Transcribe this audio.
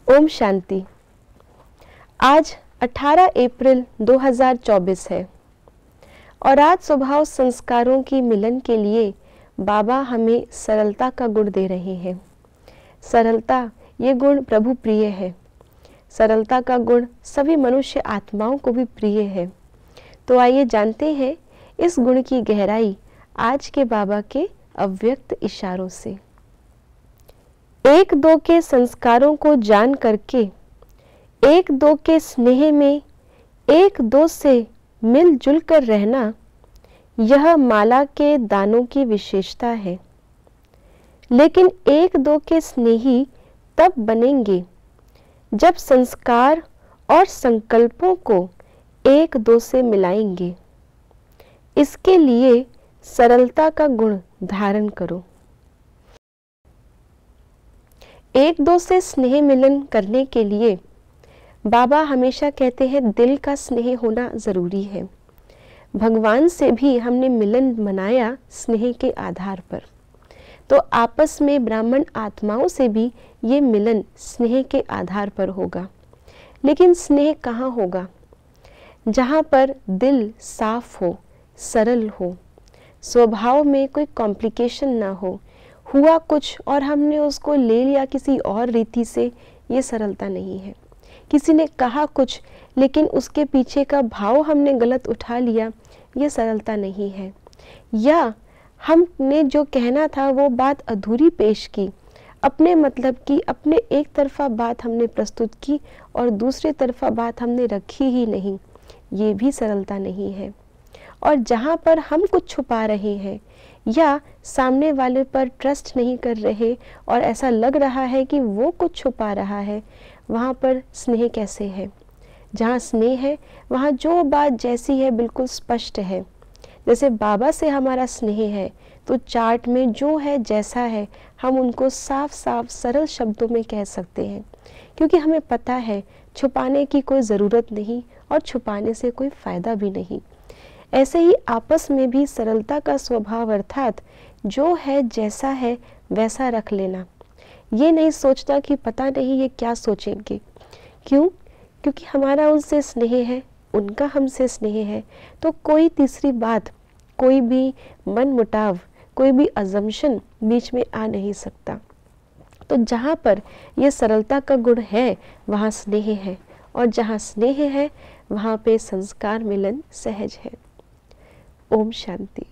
ओम शांति। आज 18 अप्रैल 2024 है और आज स्वभाव संस्कारों की मिलन के लिए बाबा हमें सरलता का गुण दे रहे हैं। सरलता ये गुण प्रभु प्रिय है। सरलता का गुण सभी मनुष्य आत्माओं को भी प्रिय है। तो आइए जानते हैं इस गुण की गहराई आज के बाबा के अव्यक्त इशारों से। एक दो के संस्कारों को जान करके, एक दो के स्नेह में एक दो से मिलजुल कर रहना, यह माला के दानों की विशेषता है। लेकिन एक दो के स्नेही तब बनेंगे जब संस्कार और संकल्पों को एक दो से मिलाएंगे। इसके लिए सरलता का गुण धारण करो। एक दो से स्नेह मिलन करने के लिए बाबा हमेशा कहते हैं दिल का स्नेह होना ज़रूरी है। भगवान से भी हमने मिलन मनाया स्नेह के आधार पर, तो आपस में ब्राह्मण आत्माओं से भी ये मिलन स्नेह के आधार पर होगा। लेकिन स्नेह कहाँ होगा? जहाँ पर दिल साफ हो, सरल हो, स्वभाव में कोई कॉम्प्लिकेशन ना हो, हुआ कुछ और हमने उसको ले लिया किसी और रीति से, ये सरलता नहीं है। किसी ने कहा कुछ लेकिन उसके पीछे का भाव हमने गलत उठा लिया, ये सरलता नहीं है। या हमने जो कहना था वो बात अधूरी पेश की, अपने मतलब की, अपने एक तरफा बात हमने प्रस्तुत की और दूसरी तरफा बात हमने रखी ही नहीं, ये भी सरलता नहीं है। और जहाँ पर हम कुछ छुपा रहे हैं या सामने वाले पर ट्रस्ट नहीं कर रहे और ऐसा लग रहा है कि वो कुछ छुपा रहा है, वहाँ पर स्नेह कैसे है? जहाँ स्नेह है वहाँ जो बात जैसी है बिल्कुल स्पष्ट है। जैसे बाबा से हमारा स्नेह है तो चार्ट में जो है जैसा है हम उनको साफ साफ सरल शब्दों में कह सकते हैं, क्योंकि हमें पता है छुपाने की कोई ज़रूरत नहीं और छुपाने से कोई फ़ायदा भी नहीं। ऐसे ही आपस में भी सरलता का स्वभाव अर्थात जो है जैसा है वैसा रख लेना। ये नहीं सोचना कि पता नहीं ये क्या सोचेंगे। क्यों? क्योंकि हमारा उनसे स्नेह है, उनका हमसे स्नेह है, तो कोई तीसरी बात, कोई भी मन मुटाव, कोई भी अजम्पशन बीच में आ नहीं सकता। तो जहाँ पर ये सरलता का गुण है वहाँ स्नेह है, और जहाँ स्नेह है वहाँ पे संस्कार मिलन सहज है। ओम शांति।